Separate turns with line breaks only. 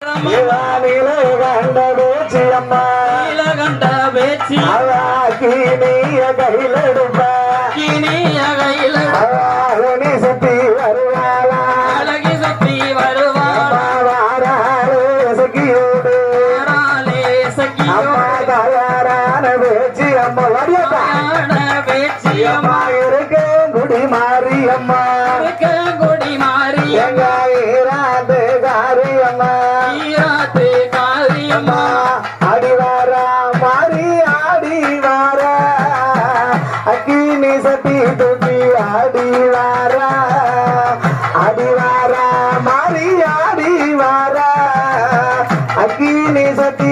நீலகண்ட பேச்சு அம்மா
நீலகண்ட பேச்சு
கீனிய கையிலெடுப்ப
கீனிய கையில
அழகி சுத்தி வருவாளா
அழகி சுத்தி வருவாளா
வாராளே சகியோடு அம்மா தயாரான பேச்சு அம்மா
பேச்சு
அம்மா இருக்க குடி மாறி அம்மா
கொடி மாறி
எங்க ஈராது காரி அம்மா
காரியம்மா
அடிவாரா மாறி ஆடிவாரா அக்கினி சட்டி தூக்கி ஆடிவாரா அடிவாரா மாறி ஆடிவாரா அக்கினி சட்டி